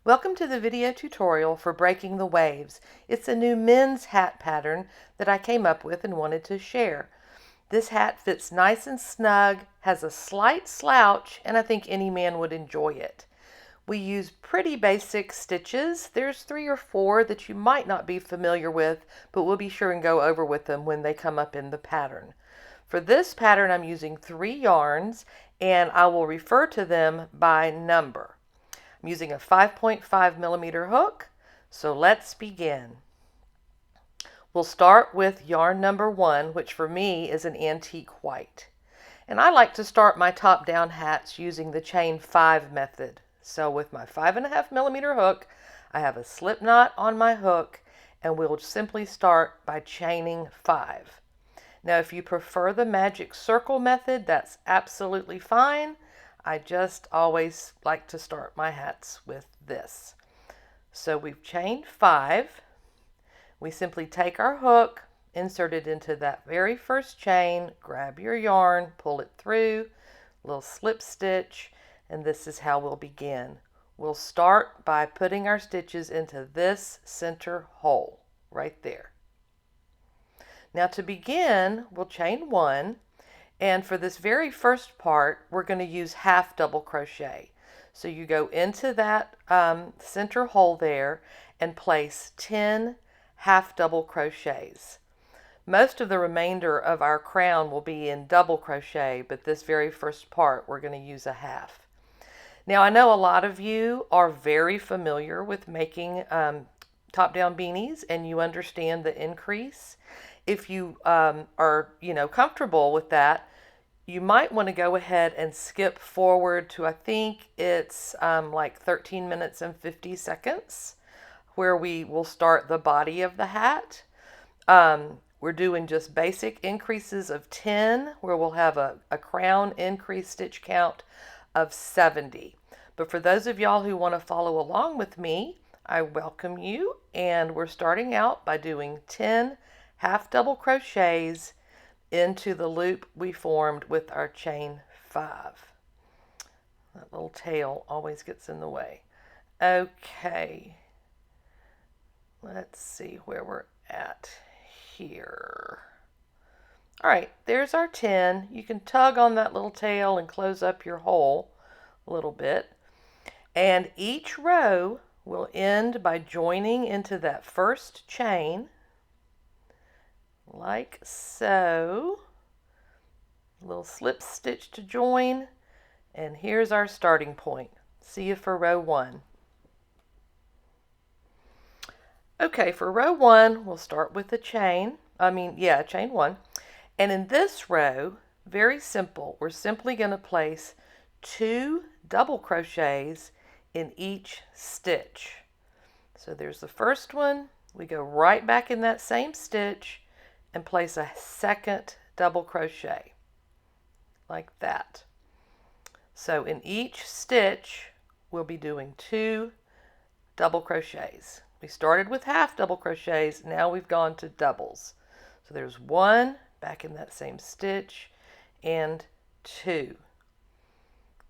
Welcome to the video tutorial for Breaking the Waves. It's a new men's hat pattern that I came up with and wanted to share. This hat fits nice and snug, has a slight slouch, and I think any man would enjoy it. We use pretty basic stitches. There's 3 or 4 that you might not be familiar with, but we'll be sure and go over with them when they come up in the pattern. For this pattern, I'm using 3 yarns, and I will refer to them by number. I'm using a 5.5 millimeter hook, so let's begin. We'll start with yarn number 1, which for me is an antique white. And I like to start my top-down hats using the chain 5 method. So with my 5.5 millimeter hook, I have a slip knot on my hook, and we'll simply start by chaining 5. Now if you prefer the magic circle method, that's absolutely fine. I just always like to start my hats with this. So we've chained 5. We simply take our hook, insert it into that very first chain, grab your yarn, pull it through, little slip stitch, and this is how we'll begin. We'll start by putting our stitches into this center hole right there. Now to begin, we'll chain 1. And for this very first part, we're going to use half double crochet. So you go into that center hole there and place 10 half double crochets. Most of the remainder of our crown will be in double crochet, but this very first part we're going to use a half. Now I know a lot of you are very familiar with making top-down beanies and you understand the increase. If you are comfortable with that, you might want to go ahead and skip forward to, I think it's like 13 minutes and 50 seconds, where we will start the body of the hat. We're doing just basic increases of 10, where we'll have a crown increase stitch count of 70. But for those of y'all who want to follow along with me, I welcome you, and we're starting out by doing 10 half double crochets into the loop we formed with our chain 5. That little tail always gets in the way. Okay, let's see where we're at here. All right, there's our 10. You can tug on that little tail and close up your hole a little bit. And each row will end by joining into that first chain, like so. A little slip stitch to join, and here's our starting point. See you for row 1. Okay, for row 1, we'll start with the chain. Chain 1. And in this row, very simple, we're simply going to place 2 double crochets in each stitch. So there's the first one. We go right back in that same stitch and place a second double crochet like that. So in each stitch we'll be doing 2 double crochets. We started with half double crochets, now we've gone to doubles. So there's 1 back in that same stitch and 2.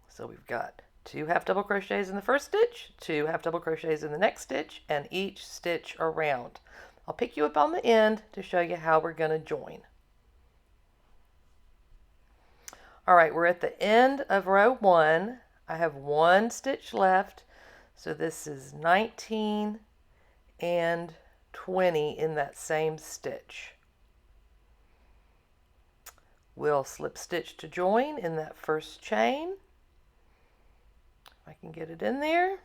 So we've got 2 half double crochets in the first stitch, 2 half double crochets in the next stitch, and each stitch around. I'll pick you up on the end to show you how we're going to join. All right, we're at the end of row 1. I have 1 stitch left, so this is 19 and 20 in that same stitch. We'll slip stitch to join in that first chain. If I can get it in there.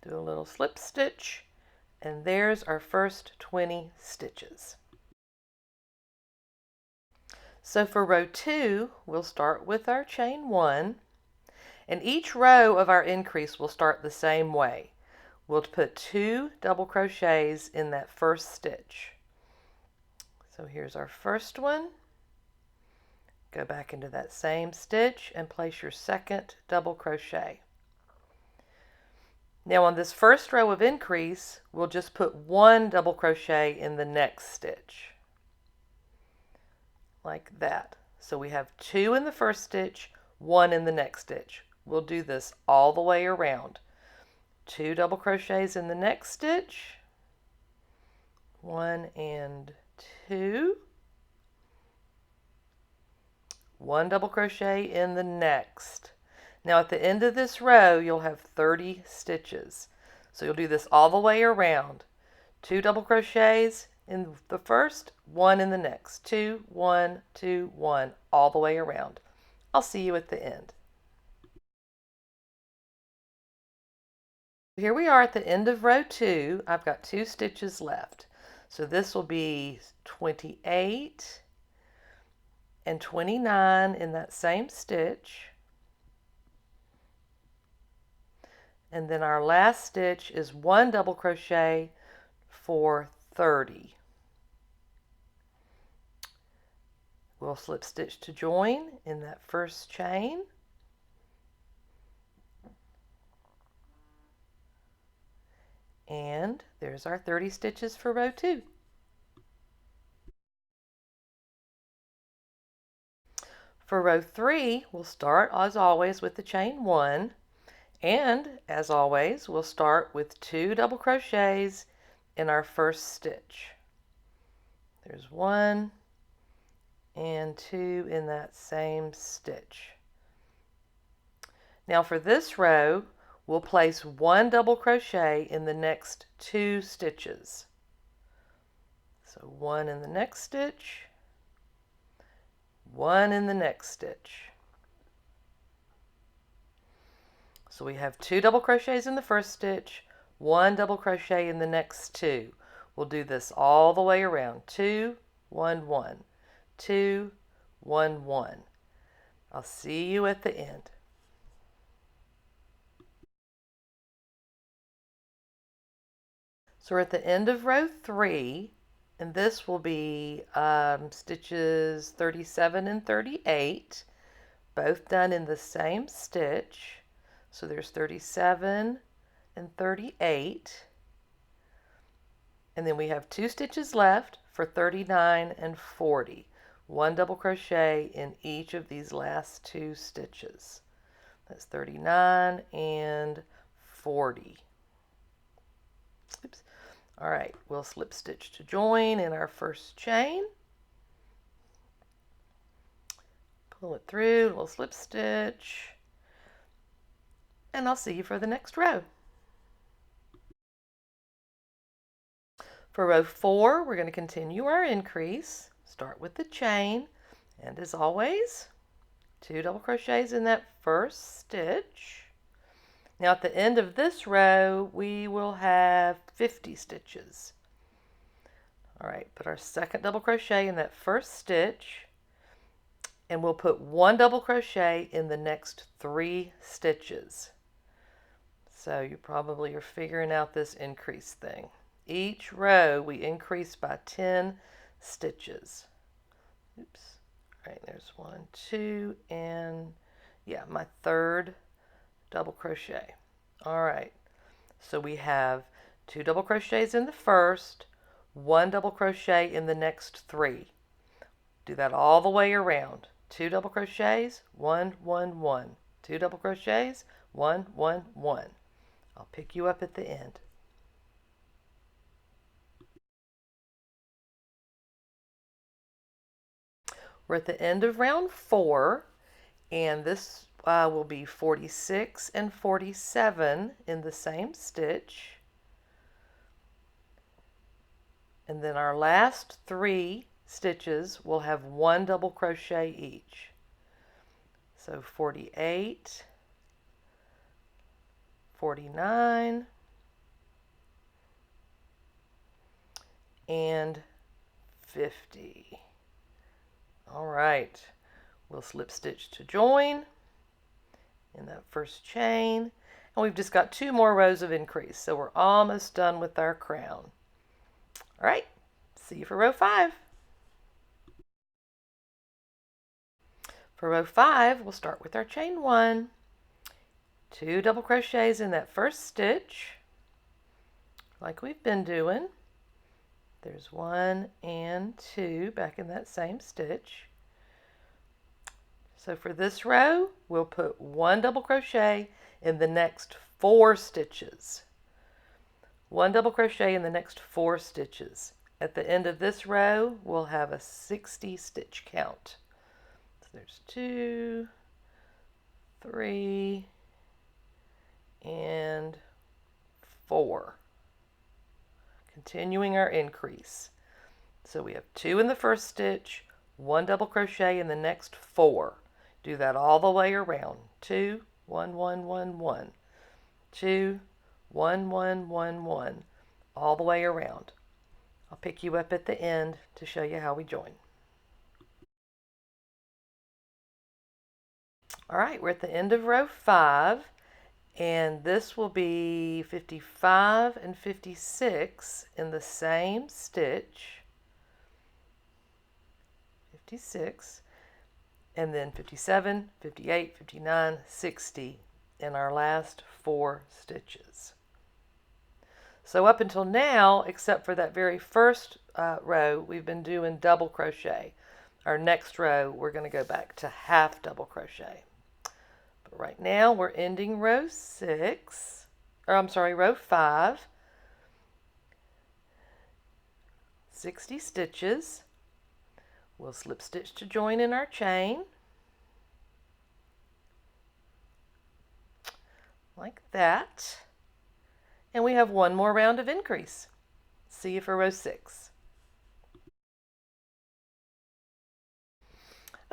Do a little slip stitch. And there's our first 20 stitches. So for row 2, we'll start with our chain 1. And each row of our increase will start the same way. We'll put 2 double crochets in that first stitch. So here's our first one. Go back into that same stitch and place your second double crochet. Now on this first row of increase, we'll just put 1 double crochet in the next stitch. Like that. So we have 2 in the first stitch, 1 in the next stitch. We'll do this all the way around. 2 double crochets in the next stitch, 1 and 2, 1 double crochet in the next. Now at the end of this row you'll have 30 stitches. So you'll do this all the way around. 2 double crochets in the first, 1 in the next. 2, 1, 2, 1, all the way around. I'll see you at the end. Here we are at the end of row 2. I've got 2 stitches left. So this will be 28 and 29 in that same stitch. And then our last stitch is 1 double crochet for 30. We'll slip stitch to join in that first chain. And there's our 30 stitches for row 2. For row 3, we'll start as always with the chain 1, and as always we'll start with 2 double crochets in our first stitch. There's 1 and 2 in that same stitch. Now for this row, we'll place 1 double crochet in the next 2 stitches. So 1 in the next stitch, 1 in the next stitch. So we have 2 double crochets in the first stitch, 1 double crochet in the next 2. We'll do this all the way around. 2, 1, 1, 2, 1, 1. I'll see you at the end. So we're at the end of row 3, and this will be stitches 37 and 38, both done in the same stitch. So there's 37 and 38. And then we have 2 stitches left for 39 and 40. 1 double crochet in each of these last 2 stitches. That's 39 and 40. Oops. All right, we'll slip stitch to join in our first chain. Pull it through, little slip stitch. And I'll see you for the next row. For row 4, we're going to continue our increase. Start with the chain, and as always, 2 double crochets in that first stitch. Now at the end of this row, we will have 50 stitches. All right, put our second double crochet in that first stitch, and we'll put 1 double crochet in the next 3 stitches. So you probably are figuring out this increase thing. Each row we increase by 10 stitches. Oops. All right, there's 1, 2, and yeah, my third double crochet. All right, so we have 2 double crochets in the first, 1 double crochet in the next 3. Do that all the way around. 2 double crochets, 1, 1, 1. 2 double crochets, 1, 1, 1. I'll pick you up at the end. We're at the end of round 4, and this will be 46 and 47 in the same stitch. And then our last 3 stitches will have 1 double crochet each. So 48, 49, and 50. All right, we'll slip stitch to join in that first chain, and we've just got 2 more rows of increase, so we're almost done with our crown. All right, see you for row 5. For row 5, we'll start with our chain 1, 2 double crochets in that first stitch, like we've been doing. There's 1 and 2 back in that same stitch. So for this row, we'll put 1 double crochet in the next 4 stitches. 1 double crochet in the next 4 stitches. At the end of this row, we'll have a 60 stitch count. So there's 2, 3, and 4. Continuing our increase. So we have 2 in the first stitch, 1 double crochet in the next 4. Do that all the way around. 2, 1, 1, 1, 1. 2, 1, 1, 1, 1. All the way around. I'll pick you up at the end to show you how we join. All right, we're at the end of row 5, and this will be 55 and 56 in the same stitch. 56, and then 57, 58, 59, 60 in our last 4 stitches. So up until now, except for that very first row, we've been doing double crochet. Our next row, we're going to go back to half double crochet. But right now, we're ending row 5. 60 stitches. We'll slip stitch to join in our chain. Like that. And we have one more round of increase. See you for row 6.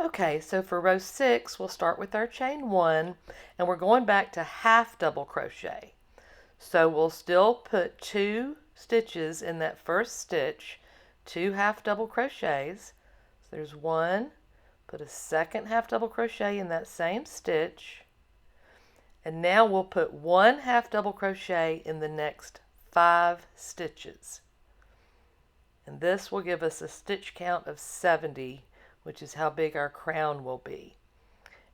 Okay, so for row 6, we'll start with our chain 1, and we're going back to half double crochet. So we'll still put 2 stitches in that first stitch, 2 half double crochets. So there's 1, put a second half double crochet in that same stitch, and now we'll put 1 half double crochet in the next 5 stitches. And this will give us a stitch count of 70, which is how big our crown will be.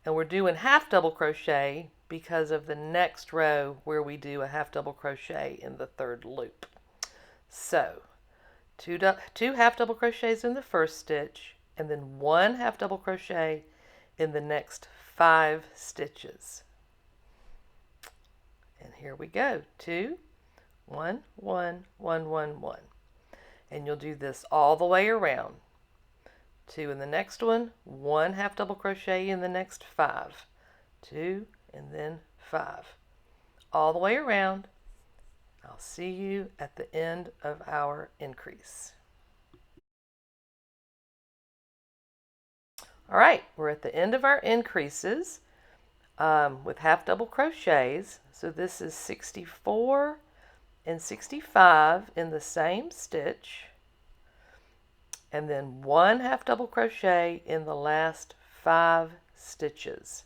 And we're doing half double crochet because of the next row where we do a half double crochet in the 3rd loop. So 2 half double crochets in the first stitch, and then 1 half double crochet in the next 5 stitches. And here we go. 2, 1, 1, 1, 1, 1. And you'll do this all the way around. 2 in the next one, 1 half double crochet in the next 5. 2 and then 5. All the way around. I'll see you at the end of our increase. All right, we're at the end of our increases with half double crochets. So this is 64 and 65 in the same stitch, and then 1 half double crochet in the last 5 stitches.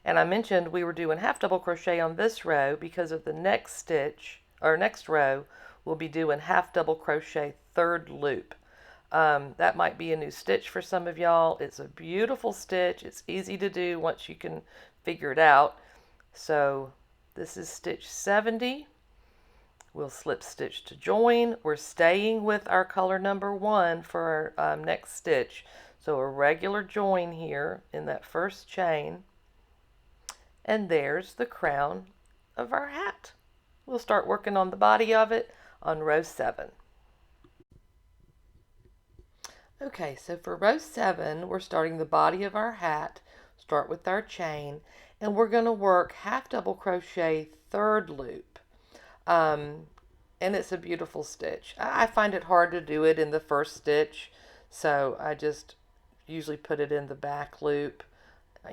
And I mentioned we were doing half double crochet on this row because of the next stitch, or next row, we'll be doing half double crochet 3rd loop. That might be a new stitch for some of y'all. It's a beautiful stitch. It's easy to do once you can figure it out. So this is stitch 70. We'll slip stitch to join. We're staying with our color number 1 for our next stitch. So a regular join here in that first chain. And there's the crown of our hat. We'll start working on the body of it on row 7. Okay, so for row 7, we're starting the body of our hat. Start with our chain, and we're going to work half double crochet 3rd loop. And it's a beautiful stitch. I find it hard to do it in the first stitch, so I just usually put it in the back loop.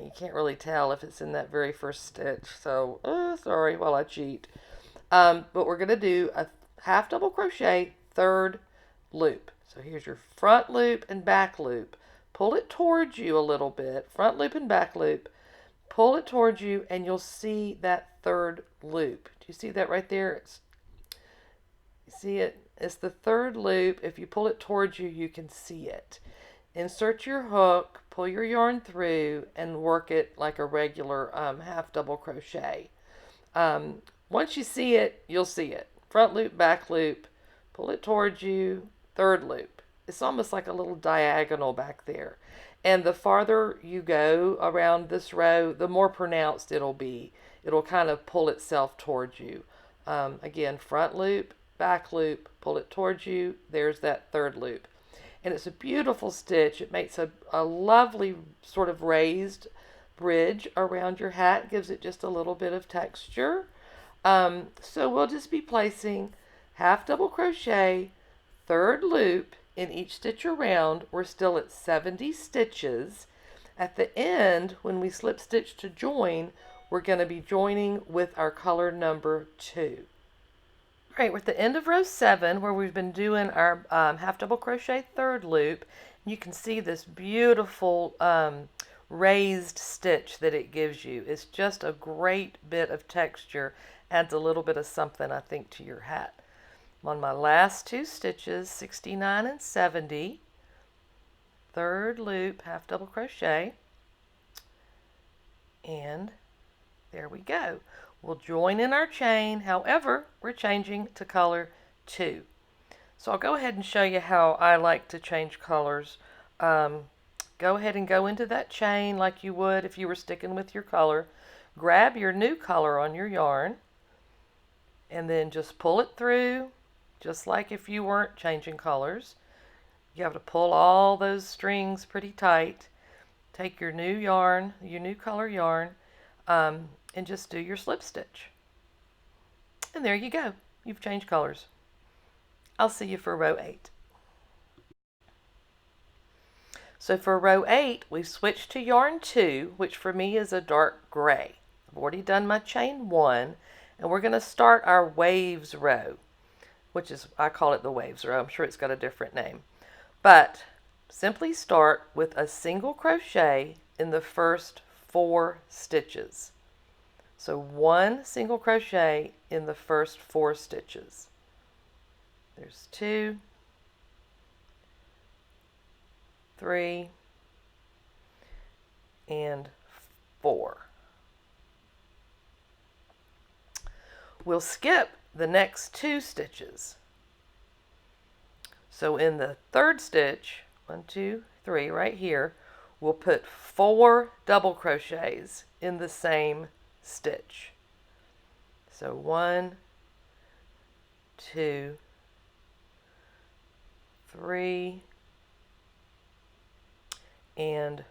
You can't really tell if it's in that very first stitch, so sorry while I cheat. But we're going to do a half double crochet 3rd loop. So here's your front loop and back loop. Pull it towards you a little bit, front loop and back loop. Pull it towards you and you'll see that 3rd loop. Do you see that right there? You see it? It's the 3rd loop. If you pull it towards you, you can see it. Insert your hook, pull your yarn through, and work it like a regular half double crochet. Once you see it, you'll see it. Front loop, back loop, pull it towards you, 3rd loop. It's almost like a little diagonal back there. And the farther you go around this row, the more pronounced it'll be. it'll kind of pull itself towards you. Again, front loop, back loop, pull it towards you. There's that third loop. And it's a beautiful stitch. It makes a lovely sort of raised bridge around your hat, gives it just a little bit of texture. So we'll just be placing half double crochet, third loop in each stitch around. We're still at 70 stitches. At the end, when we slip stitch to join, we're going to be joining with our color number 2. All right, we're at the end of row 7 where we've been doing our half double crochet third loop. You can see this beautiful raised stitch that it gives you. It's just a great bit of texture, adds a little bit of something, I think, to your hat. I'm on my last 2 stitches, 69 and 70, third loop, half double crochet, and there we go. We'll join in our chain. However, we're changing to color 2. So I'll go ahead and show you how I like to change colors. Go ahead and go into that chain like you would if you were sticking with your color. Grab your new color on your yarn and then just pull it through, just like if you weren't changing colors. You have to pull all those strings pretty tight. Take your new yarn, your new color yarn, and just do your slip stitch. And there you go. You've changed colors. I'll see you for row 8. So for row 8, we've switched to yarn 2, which for me is a dark gray. I've already done my chain 1, and we're going to start our waves row, which is, I call it the waves row. I'm sure it's got a different name. But simply start with a single crochet in the first 4 stitches. So 1 single crochet in the first 4 stitches. There's 2, 3, and 4. We'll skip the next 2 stitches. So in the third stitch, 1, 2, 3, right here, we'll put 4 double crochets in the same stitch. So 1, 2, 3, and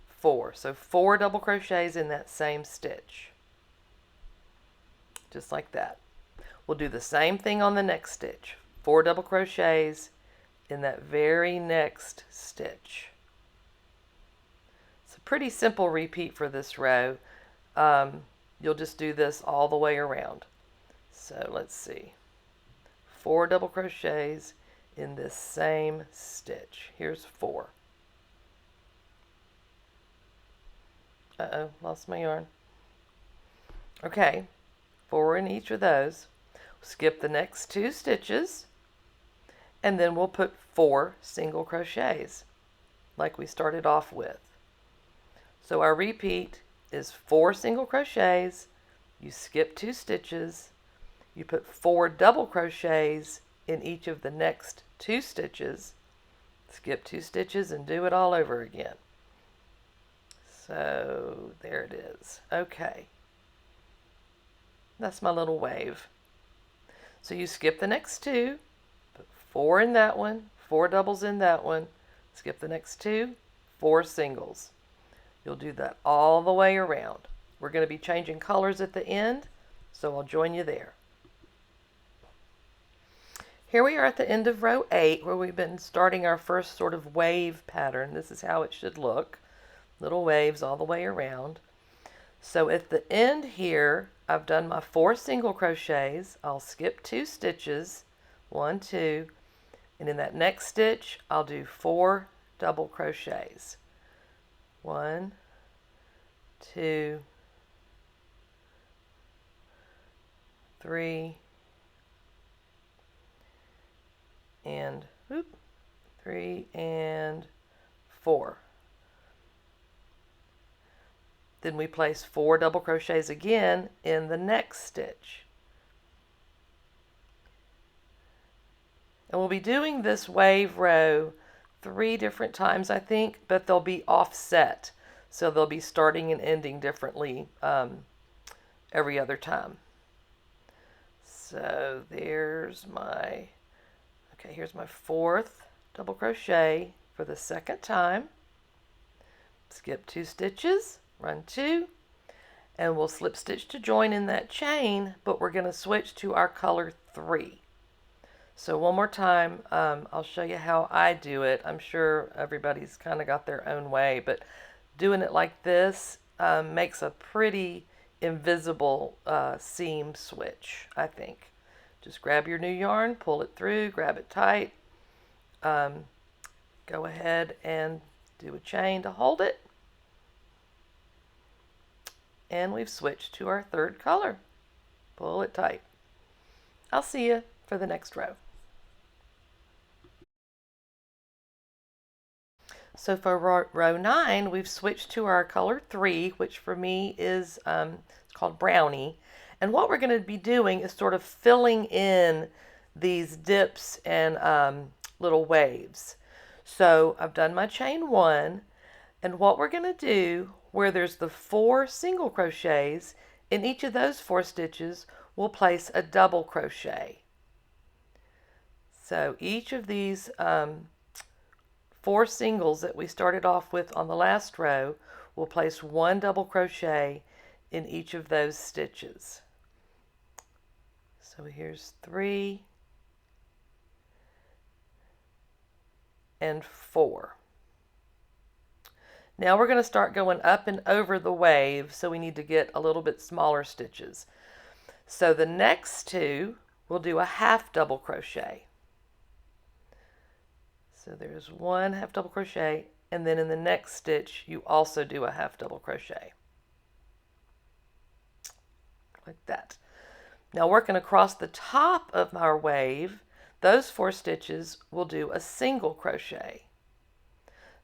4. So 4 double crochets in that same stitch. Just like that. We'll do the same thing on the next stitch. 4 double crochets in that very next stitch. It's a pretty simple repeat for this row. You'll just do this all the way around. So let's see. 4 double crochets in this same stitch. Here's 4. Uh-oh, lost my yarn. Okay, 4 in each of those. Skip the next 2 stitches, and then we'll put 4 single crochets like we started off with. So our repeat is 4 single crochets, you skip 2 stitches, you put 4 double crochets in each of the next 2 stitches, skip 2 stitches, and do it all over again. So there it is. Okay. That's my little wave. So you skip the next 2, put 4 in that one, 4 doubles in that one, skip the next 2, 4 singles. You'll do that all the way around. We're going to be changing colors at the end, so I'll join you there. Here we are at the end of row 8 where we've been starting our first sort of wave pattern. This is how it should look. Little waves all the way around. So at the end here, I've done my 4 single crochets. I'll skip 2 stitches, 1, 2, and in that next stitch, I'll do 4 double crochets. 1, 2, 3, and 3 and 4. Then we place 4 double crochets again in the next stitch. And we'll be doing this wave row 3 different times, I think, but they'll be offset. So they'll be starting and ending differently every other time. So there's my, okay, here's my 4th double crochet for the 2nd time. Skip 2 stitches, run 2, and we'll slip stitch to join in that chain, but we're going to switch to our color 3. So one more time, I'll show you how I do it. I'm sure everybody's kind of got their own way, but doing it like this makes a pretty invisible seam switch, I think. Just grab your new yarn, pull it through, grab it tight, go ahead and do a chain to hold it, and we've switched to our 3rd color. Pull it tight. I'll see you for the next row. So for row 9, we've switched to our color 3, which for me is it's called Brownie. And what we're going to be doing is sort of filling in these dips and little waves. So I've done my chain 1, and what we're going to do, where there's the 4 single crochets, in each of those 4 stitches, we'll place a double crochet. So each of these 4 singles that we started off with on the last row, we'll place 1 double crochet in each of those stitches. So here's 3 and 4. Now we're going to start going up and over the wave, so we need to get a little bit smaller stitches. So the next 2, we'll do a half double crochet. So there's 1 half double crochet, and then in the next stitch you also do a half double crochet. Like that. Now working across the top of our wave, those 4 stitches will do a single crochet.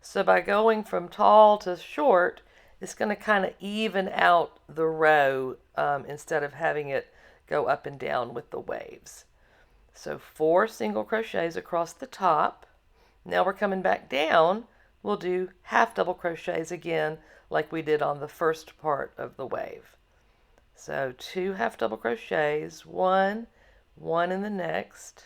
So by going from tall to short, it's going to kind of even out the row instead of having it go up and down with the waves. So 4 single crochets across the top. Now we're coming back down. We'll do half double crochets again like we did on the first part of the wave. So 2 half double crochets, 1 in the next,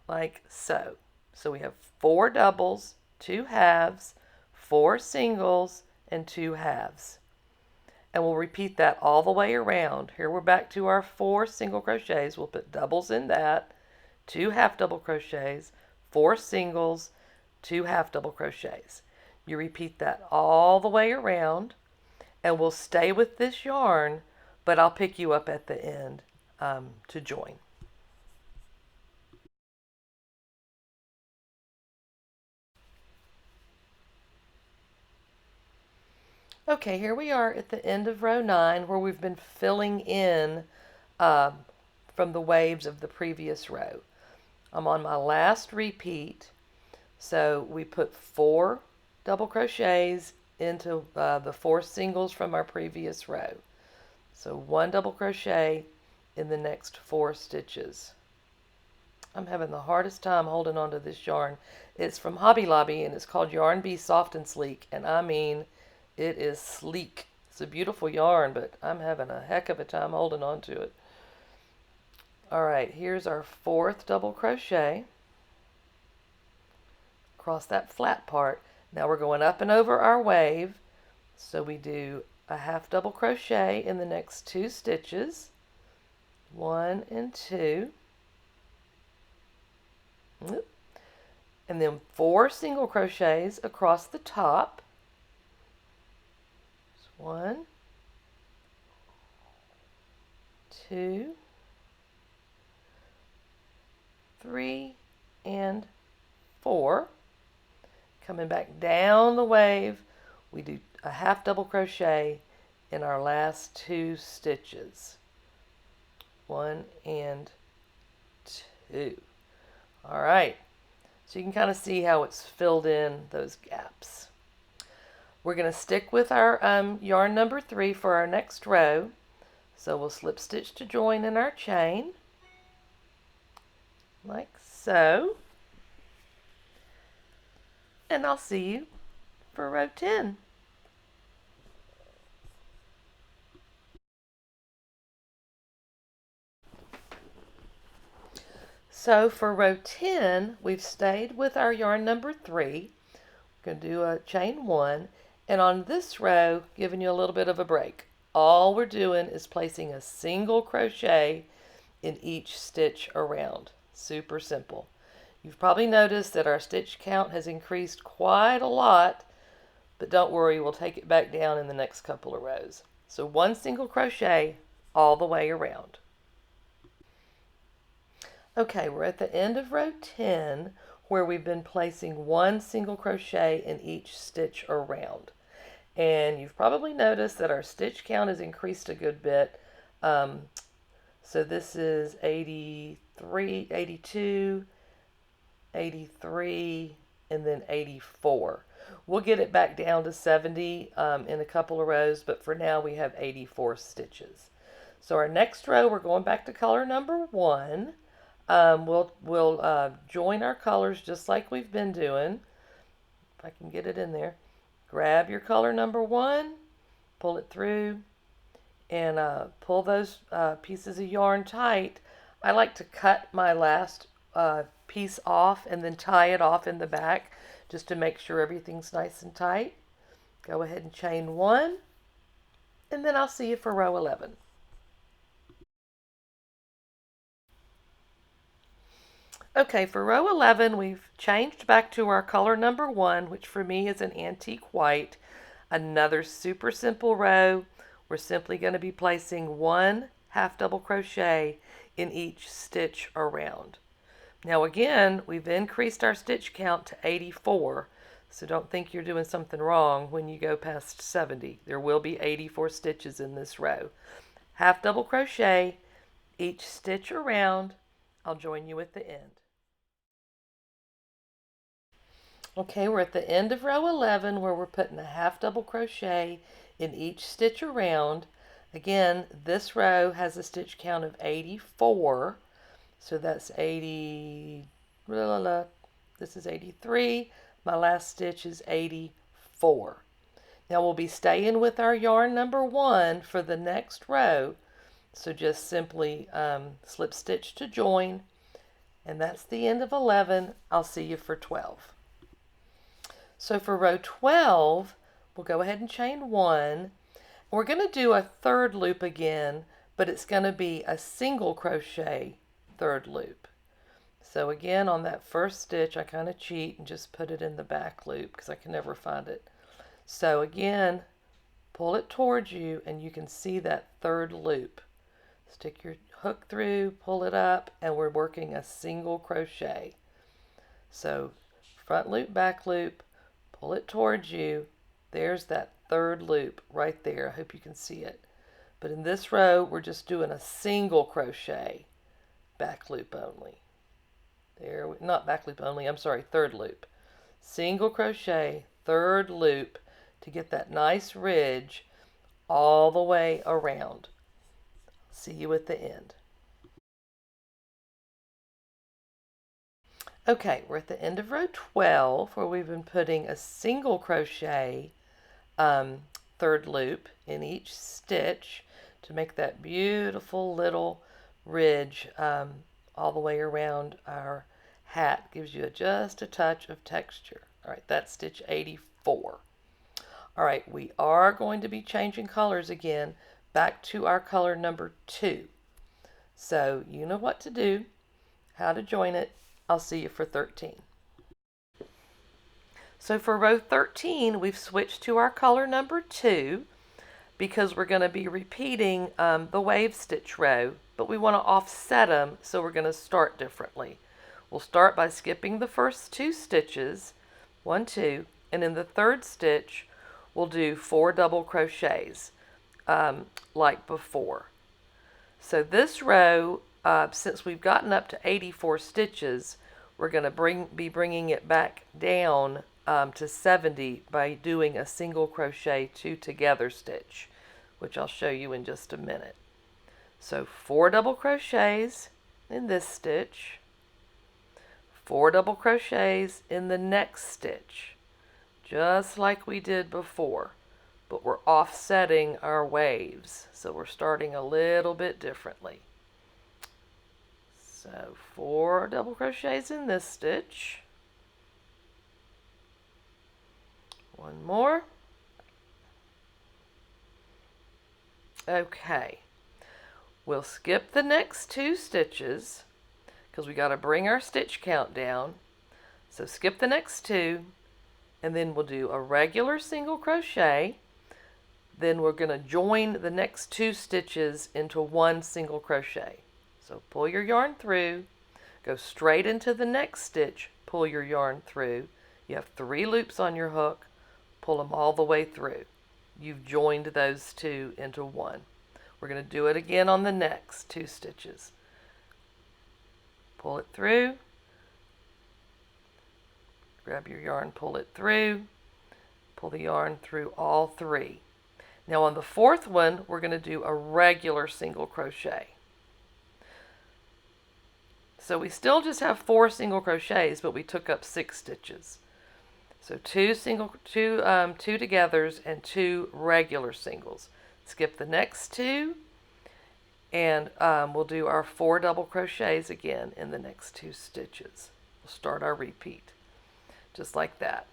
like so. So we have 4 doubles, 2 halves, 4 singles, and 2 halves. And we'll repeat that all the way around. Here we're back to our 4 single crochets. We'll put doubles in that, 2 half double crochets, 4 singles, 2 half double crochets. You repeat that all the way around, and we'll stay with this yarn, but I'll pick you up at the end to join. Okay, here we are at the end of row 9, where we've been filling in from the waves of the previous row. I'm on my last repeat, so we put 4 double crochets into the 4 singles from our previous row. So 1 double crochet in the next 4 stitches. I'm having the hardest time holding on to this yarn. It's from Hobby Lobby, and it's called Yarn Bee Soft and Sleek, and I mean, it is sleek. It's a beautiful yarn, but I'm having a heck of a time holding on to it. Alright, here's our 4th double crochet across that flat part. Now we're going up and over our wave, so we do a half double crochet in the next 2 stitches, 1 and 2, and then 4 single crochets across the top. 1, 2, 3, and 4. Coming back down the wave, we do a half double crochet in our last 2 stitches. 1 and 2. All right, so you can kind of see how it's filled in those gaps. We're going to stick with our yarn number 3 for our next row. So we'll slip stitch to join in our chain, like so. And I'll see you for row 10. So for row 10, we've stayed with our yarn number 3. We're going to do a chain 1, and on this row, giving you a little bit of a break. All we're doing is placing a single crochet in each stitch around. Super simple. You've probably noticed that our stitch count has increased quite a lot, but don't worry, we'll take it back down in the next couple of rows. So one single crochet all the way around. Okay, we're at the end of row 10 where we've been placing one single crochet in each stitch around. And you've probably noticed that our stitch count has increased a good bit. So this is 83, 82, 83, and then 84. We'll get it back down to 70 in a couple of rows, but for now we have 84 stitches. So our next row, we're going back to color number 1. We'll join our colors just like we've been doing. If I can get it in there. Grab your color number 1, pull it through, and pull those pieces of yarn tight. I like to cut my last piece off and then tie it off in the back just to make sure everything's nice and tight. Go ahead and chain 1, and then I'll see you for row 11. Okay, for row 11, we've changed back to our color number 1, which for me is an antique white. Another super simple row. We're simply going to be placing one half double crochet in each stitch around. Now again, we've increased our stitch count to 84, so don't think you're doing something wrong when you go past 70. There will be 84 stitches in this row. Half double crochet each stitch around. I'll join you at the end. Okay, we're at the end of row 11 where we're putting a half double crochet in each stitch around. Again, this row has a stitch count of 84. So that's 80, this is 83. My last stitch is 84. Now we'll be staying with our yarn number 1 for the next row. So just simply slip stitch to join. And that's the end of 11. I'll see you for 12. So for row 12, we'll go ahead and chain 1. We're going to do a third loop again, but it's going to be a single crochet third loop. So again, on that first stitch, I kind of cheat and just put it in the back loop because I can never find it. So again, pull it towards you and you can see that third loop. Stick your hook through, pull it up, and we're working a single crochet. So front loop, back loop, pull it towards you. There's that third loop right there. I hope you can see it. But in this row, we're just doing a single crochet, back loop only. There, not back loop only, I'm sorry, third loop. Single crochet, third loop to get that nice ridge all the way around. See you at the end. Okay, we're at the end of row 12 where we've been putting a single crochet third loop in each stitch to make that beautiful little ridge all the way around our hat. Gives you just a touch of texture. All right, that's stitch 84. All right, we are going to be changing colors again back to our color number 2. So you know what to do, how to join it. I'll see you for 13. So for row 13, we've switched to our color number 2 because we're going to be repeating the wave stitch row, but we want to offset them, so we're going to start differently. We'll start by skipping the first 2 stitches, 1, 2, and in the third stitch, we'll do 4 double crochets like before. So this row, since we've gotten up to 84 stitches, we're going to be bringing it back down to 70 by doing a single crochet 2 together stitch, which I'll show you in just a minute. So 4 double crochets in this stitch, 4 double crochets in the next stitch, just like we did before, but we're offsetting our waves, so we're starting a little bit differently. So So 4 double crochets in this stitch. One more. Okay, we'll skip the next 2 stitches because we got to bring our stitch count down. So skip the next 2, and then we'll do a regular single crochet. Then we're going to join the next 2 stitches into 1 single crochet. So pull your yarn through, go straight into the next stitch, pull your yarn through. You have 3 loops on your hook, pull them all the way through. You've joined those 2 into 1. We're going to do it again on the next 2 stitches. Pull it through, grab your yarn, pull it through, pull the yarn through all 3. Now on the 4th one, we're going to do a regular single crochet. So we still just have 4 single crochets, but we took up 6 stitches. So 2 togethers and 2 regular singles. Skip the next 2, and we'll do our 4 double crochets again in the next 2 stitches. We'll start our repeat, just like that.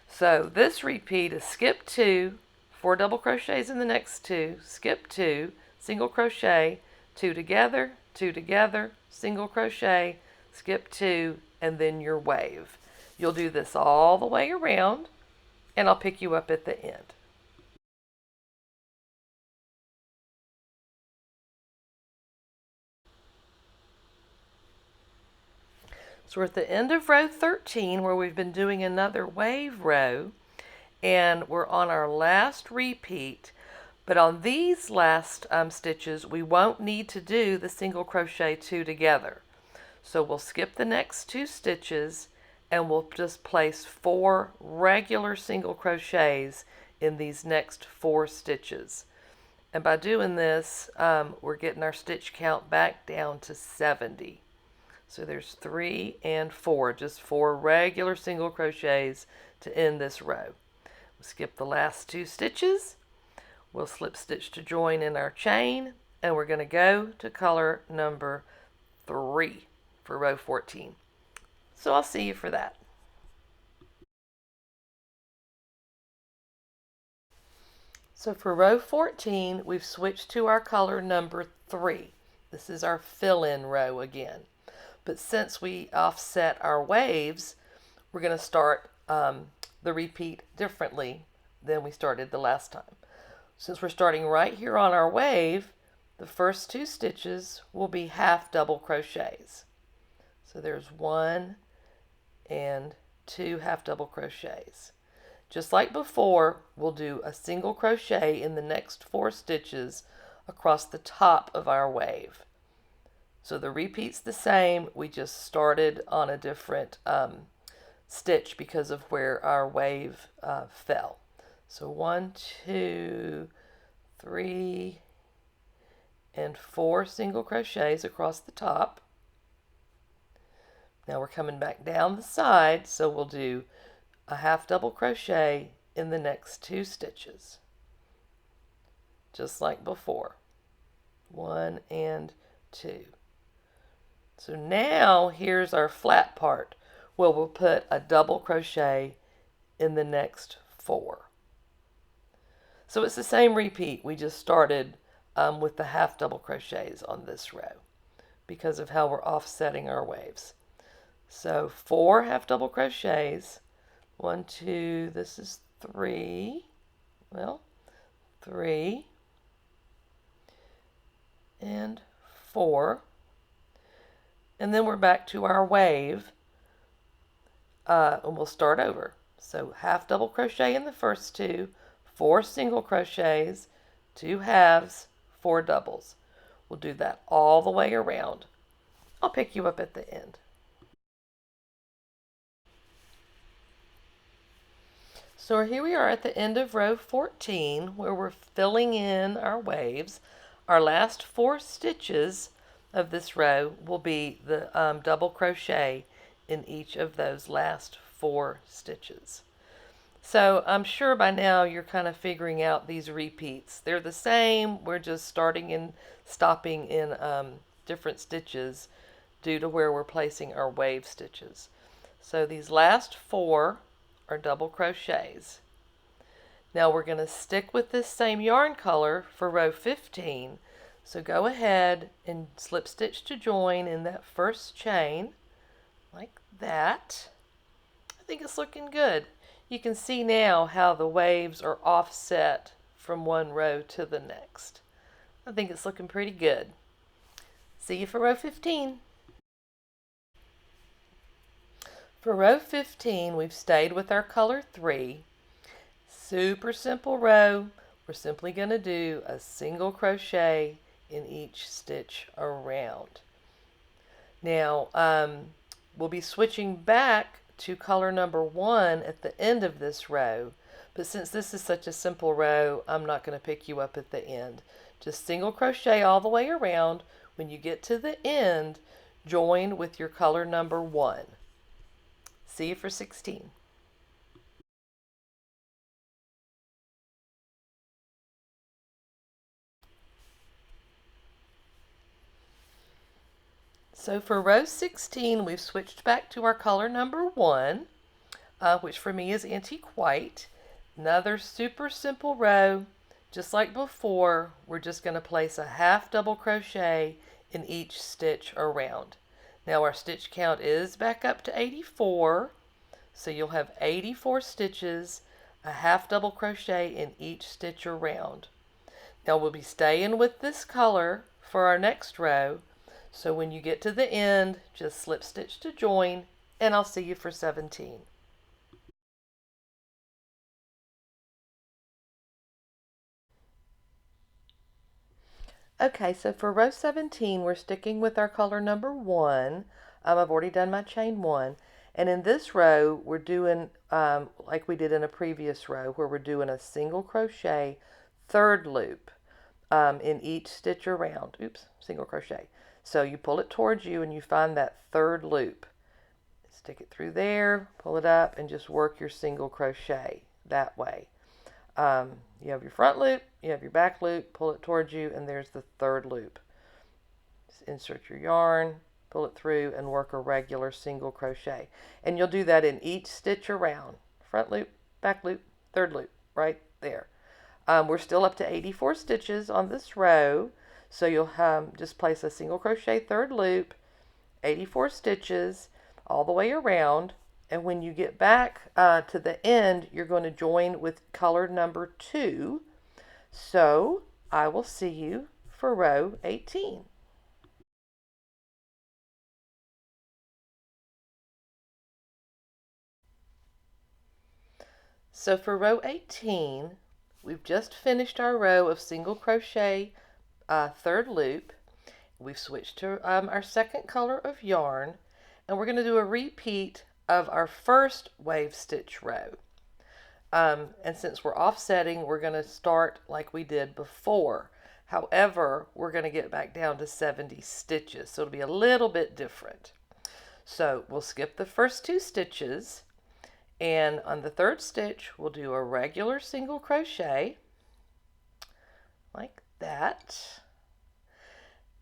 So this repeat is skip 2, 4 double crochets in the next 2, skip 2, single crochet, 2 together, single crochet, skip 2, and then your wave. You'll do this all the way around, and I'll pick you up at the end. So we're at the end of row 13, where we've been doing another wave row, and we're on our last repeat. But on these last stitches, we won't need to do the single crochet 2 together. So we'll skip the next 2 stitches, and we'll just place 4 regular single crochets in these next 4 stitches. And by doing this, we're getting our stitch count back down to 70. So there's 3 and 4, just 4 regular single crochets to end this row. We'll skip the last 2 stitches. We'll slip stitch to join in our chain, and we're going to go to color number 3 for row 14. So I'll see you for that. So for row 14, we've switched to our color number 3. This is our fill-in row again. But since we offset our waves, we're going to start the repeat differently than we started the last time. Since we're starting right here on our wave, the first 2 stitches will be half double crochets. So there's 1 and 2 half double crochets. Just like before, we'll do a single crochet in the next 4 stitches across the top of our wave. So the repeat's the same, we just started on a different stitch because of where our wave fell. So 1, 2, 3, and 4 single crochets across the top. Now we're coming back down the side, so we'll do a half double crochet in the next 2 stitches. Just like before. 1 and 2. So now here's our flat part, where we'll put a double crochet in the next 4. So it's the same repeat, we just started with the half double crochets on this row because of how we're offsetting our waves. So 4 half double crochets, 1, 2, this is 3, 3 and 4. And then we're back to our wave, and we'll start over. So half double crochet in the first 2, 4 single crochets, 2 halves, 4 doubles. We'll do that all the way around. I'll pick you up at the end. So here we are at the end of row 14, where we're filling in our waves. Our last 4 stitches of this row will be the double crochet in each of those last 4 stitches. So I'm sure by now you're kind of figuring out these repeats. They're the same, we're just starting and stopping in different stitches due to where we're placing our wave stitches. So these last 4 are double crochets. Now we're going to stick with this same yarn color for row 15. So go ahead and slip stitch to join in that first chain like that. I think it's looking good. You can see now how the waves are offset from one row to the next. I think it's looking pretty good. See you for row 15. For row 15, we've stayed with our color 3. Super simple row. We're simply going to do a single crochet in each stitch around. Now, we'll be switching back to color number 1 at the end of this row, but since this is such a simple row, I'm not going to pick you up at the end. Just single crochet all the way around. When you get to the end, join with your color number 1. See you for 16. So for row 16, we've switched back to our color number 1, which for me is antique white. Another super simple row. Just like before, we're just going to place a half double crochet in each stitch around. Now our stitch count is back up to 84, so you'll have 84 stitches, a half double crochet in each stitch around. Now we'll be staying with this color for our next row, so when you get to the end, just slip stitch to join, and I'll see you for 17. Okay, so for row 17, we're sticking with our color number 1. I've already done my chain 1. And in this row, we're doing like we did in a previous row, where we're doing a single crochet third loop in each stitch around. Oops, single crochet. So you pull it towards you and you find that third loop. Stick it through there, pull it up, and just work your single crochet that way. You have your front loop, you have your back loop, pull it towards you, and there's the third loop. Just insert your yarn, pull it through, and work a regular single crochet. And you'll do that in each stitch around. Front loop, back loop, third loop, right there. We're still up to 84 stitches on this row, so you'll just place a single crochet third loop, 84 stitches all the way around. And when you get back to the end, you're going to join with color number 2. So I will see you for row 18. So for row 18, we've just finished our row of single crochet third loop. We've switched to our second color of yarn, and we're going to do a repeat of our first wave stitch row. And since we're offsetting, we're going to start like we did before. However, we're going to get back down to 70 stitches, so it'll be a little bit different. So we'll skip the first 2 stitches, and on the third stitch, we'll do a regular single crochet like that.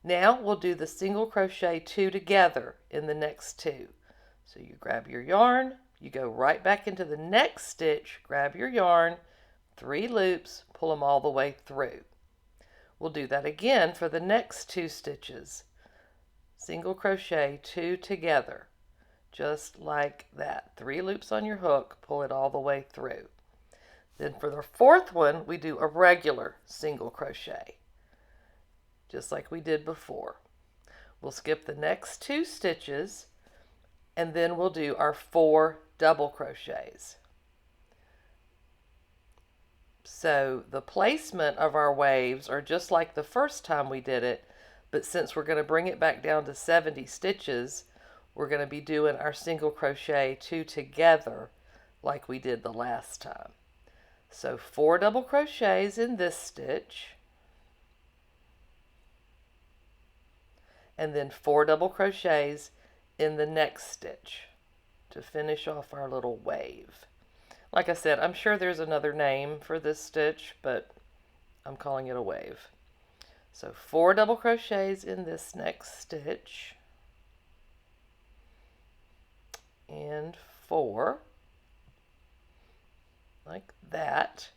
Now we'll do the single crochet 2 together in the next 2. So you grab your yarn, you go right back into the next stitch, grab your yarn, 3 loops, pull them all the way through. We'll do that again for the next 2 stitches. Single crochet 2 together, just like that. 3 loops on your hook, pull it all the way through. Then for the fourth one, we do a regular single crochet, just like we did before. We'll skip the next 2 stitches, and then we'll do our 4 double crochets. So the placement of our waves are just like the first time we did it, but since we're going to bring it back down to 70 stitches, we're going to be doing our single crochet 2 together like we did the last time. So 4 double crochets in this stitch, and then 4 double crochets in the next stitch to finish off our little wave. Like I said, I'm sure there's another name for this stitch, but I'm calling it a wave. So 4 double crochets in this next stitch, and 4, like that.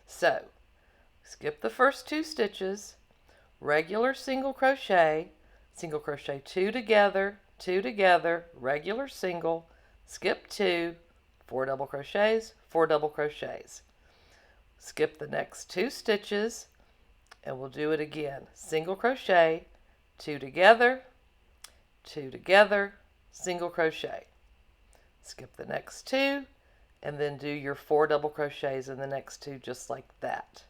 So skip the first 2 stitches, regular single crochet, 2 together, regular single, skip 2, 4 double crochets, 4 double crochets. Skip the next 2 stitches and we'll do it again. Single crochet, 2 together, single crochet. Skip the next 2 and then do your 4 double crochets in the next 2 just like that.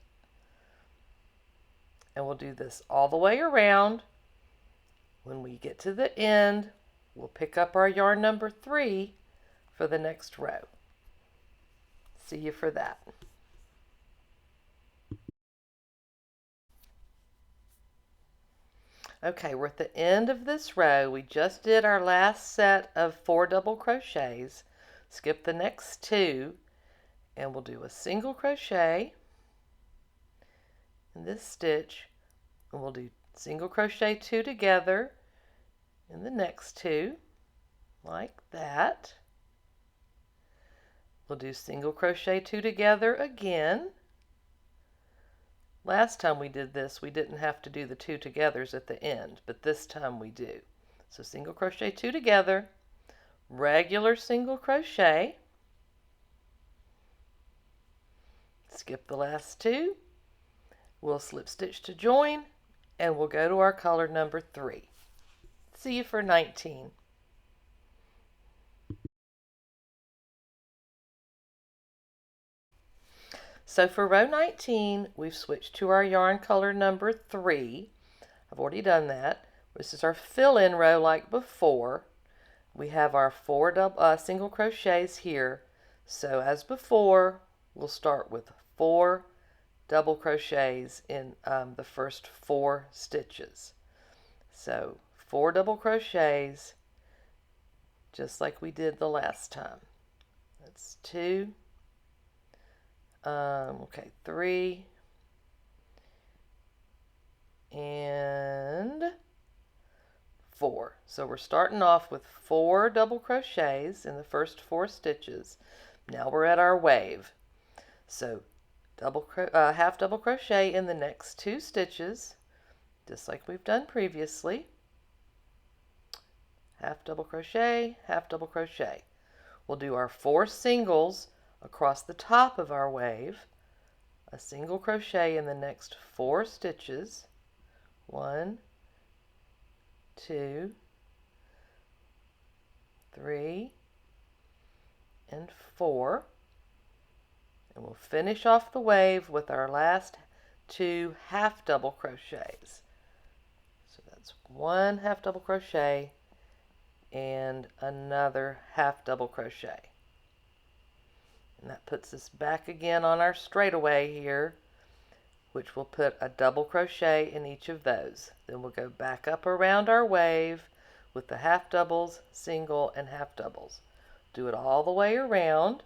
And we'll do this all the way around. When we get to the end, we'll pick up our yarn number 3 for the next row. See you for that. Okay, we're at the end of this row. We just did our last set of 4 double crochets. Skip the next 2 and we'll do a single crochet in this stitch, and we'll do single crochet 2 together in the next 2 like that. We'll do single crochet 2 together again. Last time we did this, we didn't have to do the 2 togethers at the end, but this time we do. So single crochet 2 together, regular single crochet, skip the last 2, we'll slip stitch to join, and we'll go to our color number 3. See you for 19. So for row 19, we've switched to our yarn color number 3. I've already done that. This is our fill-in row like before. We have our 4 single crochets here. So as before, we'll start with 4 double crochets in the first 4 stitches. So 4 double crochets, just like we did the last time. That's 2. 3 and 4. So we're starting off with 4 double crochets in the first 4 stitches. Now we're at our wave. So half double crochet in the next 2 stitches, just like we've done previously. Half double crochet, half double crochet. We'll do our 4 singles across the top of our wave, a single crochet in the next 4 stitches, 1, 2, 3, and 4, and we'll finish off the wave with our last 2 half double crochets. So that's 1 half double crochet and another half double crochet. And that puts us back again on our straightaway here, which will put a double crochet in each of those. Then we'll go back up around our wave with the half doubles, single, and half doubles. Do it all the way around.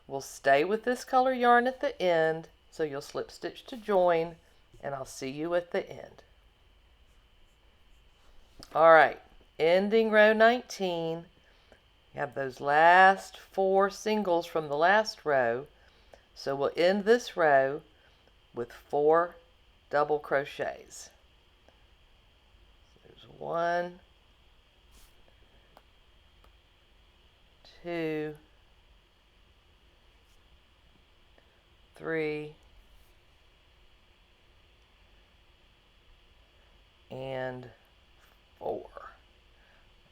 We'll stay with this color yarn at the end, so you'll slip stitch to join, and I'll see you at the end. All right, ending row 19. You have those last 4 singles from the last row, so we'll end this row with 4 double crochets. There's 1, 2, 3, and 4.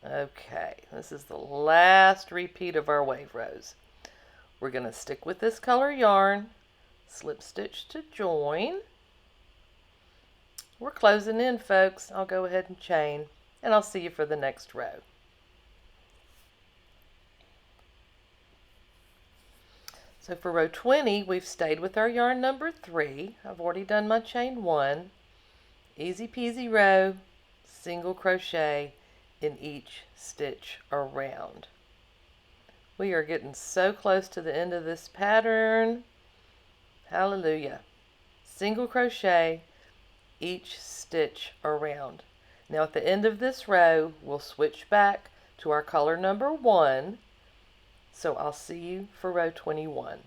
Okay, this is the last repeat of our wave rows. We're going to stick with this color yarn, slip stitch to join. We're closing in, folks. I'll go ahead and chain, and I'll see you for the next row. So for row 20, we've stayed with our yarn number 3. I've already done my chain 1. Easy peasy row, single crochet in each stitch around. We are getting so close to the end of this pattern. Hallelujah. Single crochet each stitch around. Now at the end of this row, we'll switch back to our color number 1. So I'll see you for row 21.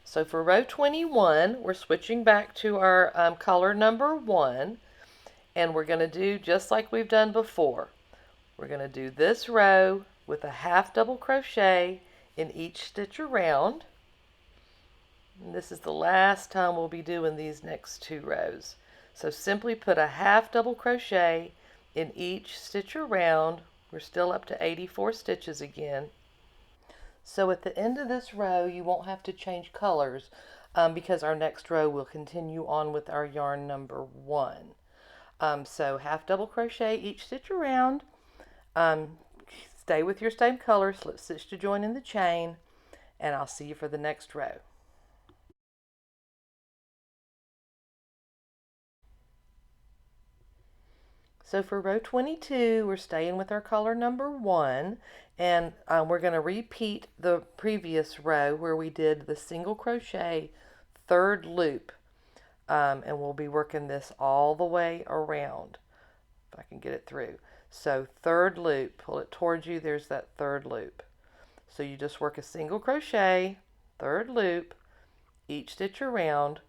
So for row 21, we're switching back to our color number 1, and we're going to do just like we've done before. We're going to do this row with a half double crochet in each stitch around. And this is the last time we'll be doing these next 2 rows. So simply put a half double crochet in each stitch around. We're still up to 84 stitches again. So at the end of this row, you won't have to change colors because our next row will continue on with our yarn number 1. So half double crochet each stitch around. Stay with your same color, slip stitch to join in the chain, and I'll see you for the next row. So for row 22, we're staying with our color number 1, and we're going to repeat the previous row where we did the single crochet third loop, and we'll be working this all the way around, if I can get it through. So third loop, pull it towards you, there's that third loop. So you just work a single crochet, third loop, each stitch around.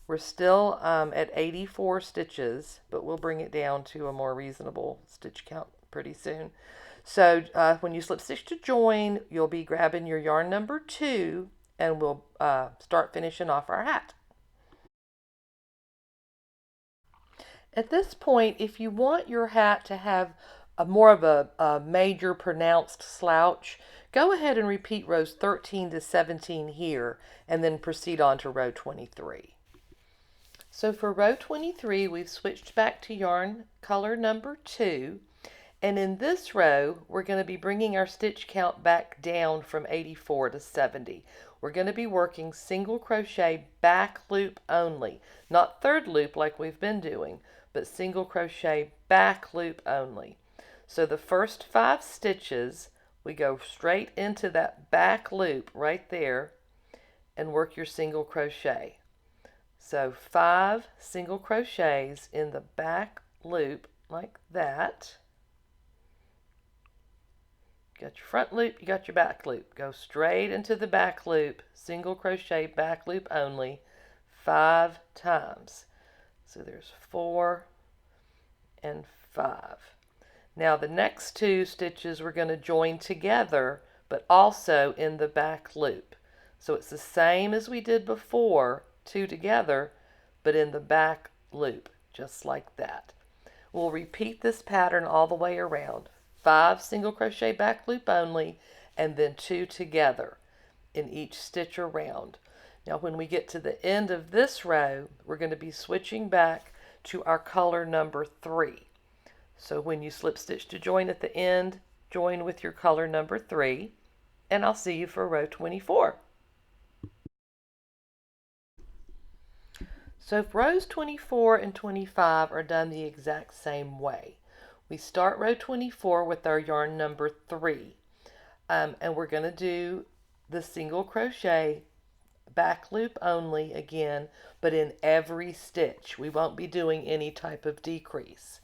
We're still at 84 stitches, but we'll bring it down to a more reasonable stitch count pretty soon. So when you slip stitch to join, you'll be grabbing your yarn number 2, and we'll start finishing off our hat. At this point, if you want your hat to have more of a major pronounced slouch, go ahead and repeat rows 13 to 17 here, and then proceed on to row 23. So for row 23, we've switched back to yarn color number 2. And in this row, we're going to be bringing our stitch count back down from 84 to 70. We're going to be working single crochet back loop only. Not third loop like we've been doing, but single crochet back loop only. So the first 5 stitches, we go straight into that back loop right there and work your single crochet. So 5 single crochets in the back loop like that. You got your front loop, you got your back loop. Go straight into the back loop, single crochet back loop only, 5 times. So there's 4 and 5. Now the next 2 stitches we're going to join together, but also in the back loop. So it's the same as we did before, 2 together, but in the back loop, just like that. We'll repeat this pattern all the way around. 5 single crochet back loop only, and then 2 together in each stitch around. Now when we get to the end of this row, we're going to be switching back to our color number 3. So when you slip stitch to join at the end, join with your color number 3, and I'll see you for row 24. So if rows 24 and 25 are done the exact same way, we start row 24 with our yarn number 3, and we're going to do the single crochet back loop only again, but in every stitch. We won't be doing any type of decrease.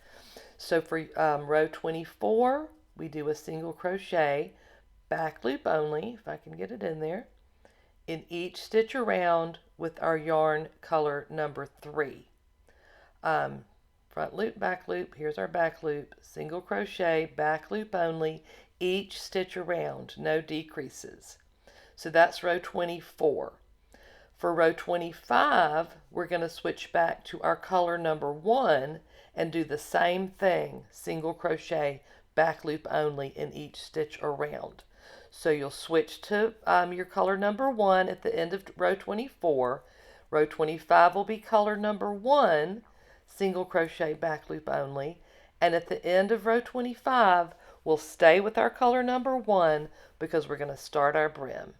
So for row 24, we do a single crochet back loop only, if I can get it in there, in each stitch around with our yarn color number 3. Front loop, back loop, here's our back loop, single crochet, back loop only, each stitch around, no decreases. So that's row 24. For row 25, we're going to switch back to our color number 1 and do the same thing, single crochet, back loop only in each stitch around. So you'll switch to your color number 1 at the end of row 24. Row 25 will be color number 1, single crochet back loop only, and at the end of row 25 we'll stay with our color number 1 because we're going to start our brim.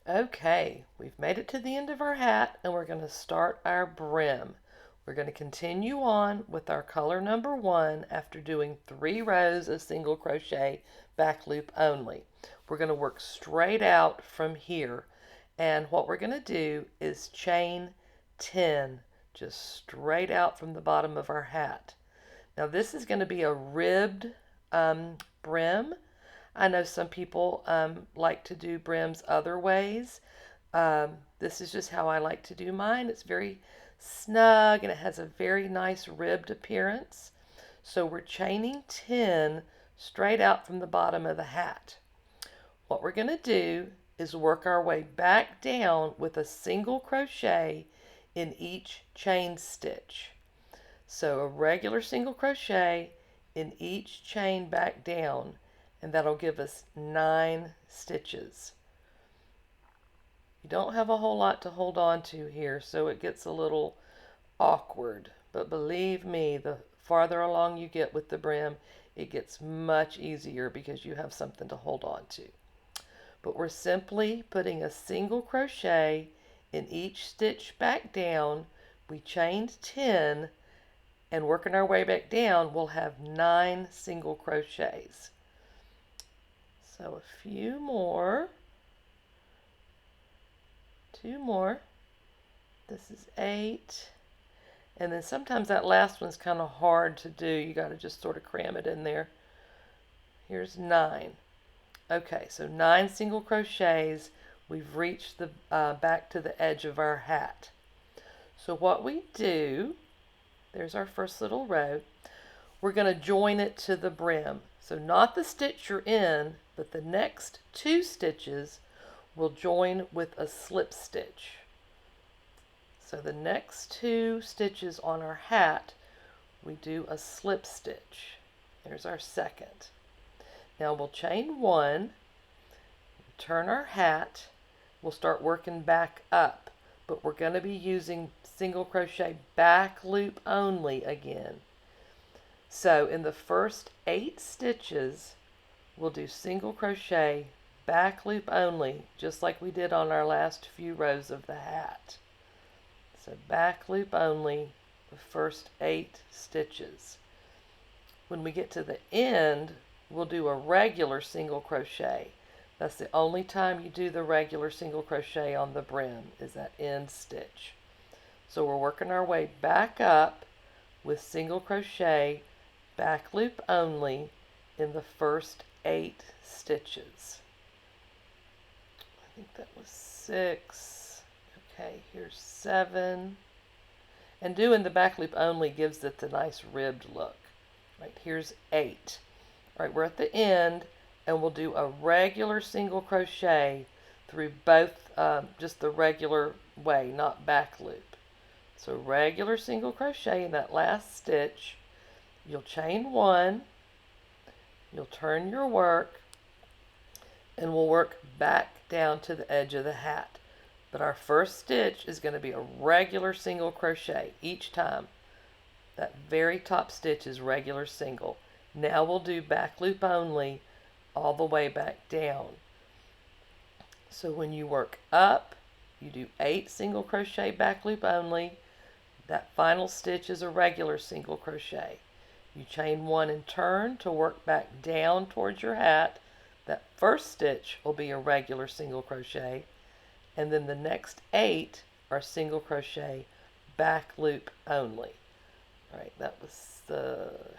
Okay, we've made it to the end of our hat and we're going to start our brim. We're going to continue on with our color number 1 after doing 3 rows of single crochet back loop only. We're going to work straight out from here, and what we're going to do is chain 10 just straight out from the bottom of our hat. Now this is going to be a ribbed brim. I know some people like to do brims other ways. This is just how I like to do mine. It's very snug and it has a very nice ribbed appearance. So we're chaining 10 straight out from the bottom of the hat. What we're going to do is work our way back down with a single crochet in each chain stitch. So a regular single crochet in each chain back down, and that'll give us 9 stitches. You don't have a whole lot to hold on to here, so it gets a little awkward. But believe me, the farther along you get with the brim, it gets much easier because you have something to hold on to. But we're simply putting a single crochet in each stitch back down. We chained 10, and working our way back down, we'll have 9 single crochets. So a few more. 2 more. This is 8. And then sometimes that last one's kind of hard to do. You got to just sort of cram it in there. Here's 9. Okay, so 9 single crochets. We've reached the back to the edge of our hat. So what we do, there's our first little row. We're going to join it to the brim. So not the stitch you're in, but the next 2 stitches will join with a slip stitch. So the next 2 stitches on our hat, we do a slip stitch. There's our second. Now we'll chain 1, turn our hat, we'll start working back up, but we're going to be using single crochet back loop only again. So in the first 8 stitches, we'll do single crochet back loop only, just like we did on our last few rows of the hat. So back loop only the first 8 stitches. When we get to the end, we'll do a regular single crochet. That's the only time you do the regular single crochet on the brim, is that end stitch. So we're working our way back up with single crochet back loop only in the first 8 stitches. I think that was 6. Okay, here's 7. And doing the back loop only gives it the nice ribbed look. Right, here's 8. All right, we're at the end, and we'll do a regular single crochet through both, just the regular way, not back loop. So regular single crochet in that last stitch. You'll chain 1, you'll turn your work, and we'll work back down to the edge of the hat. But our first stitch is going to be a regular single crochet each time. That very top stitch is regular single. Now we'll do back loop only all the way back down. So when you work up, you do 8 single crochet back loop only. That final stitch is a regular single crochet. You chain 1 and turn to work back down towards your hat. That first stitch will be a regular single crochet, and then the next 8 are single crochet back loop only. All right, that was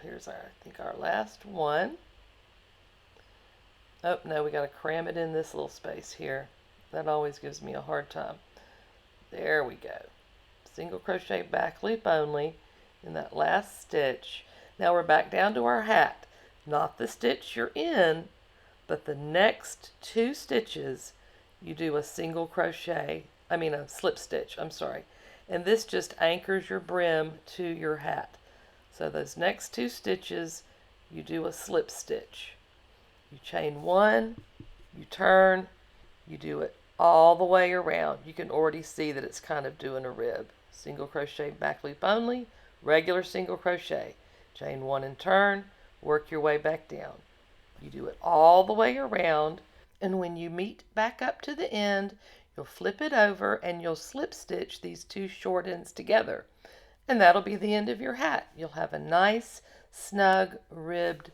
here's our, I think our last one. Oh, no, we got to cram it in this little space here. That always gives me a hard time. There we go. Single crochet back loop only in that last stitch. Now we're back down to our hat. Not the stitch you're in, but the next 2 stitches you do a single crochet, a slip stitch, I'm sorry. And this just anchors your brim to your hat. So those next 2 stitches, you do a slip stitch. You chain 1, you turn, you do it all the way around. You can already see that it's kind of doing a rib. Single crochet back loop only, regular single crochet. Chain 1 and turn, work your way back down. You do it all the way around, and when you meet back up to the end, you'll flip it over and you'll slip stitch these 2 short ends together. And that'll be the end of your hat. You'll have a nice, snug, ribbed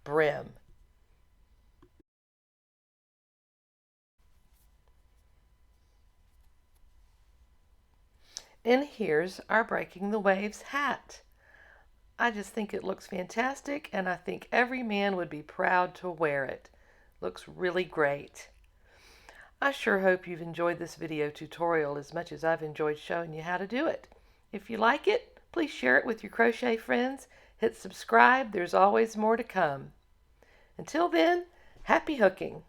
brim. And here's our Breaking the Waves hat. I just think it looks fantastic, and I think every man would be proud to wear it. Looks really great. I sure hope you've enjoyed this video tutorial as much as I've enjoyed showing you how to do it. If you like it, please share it with your crochet friends. Hit subscribe. There's always more to come. Until then, happy hooking!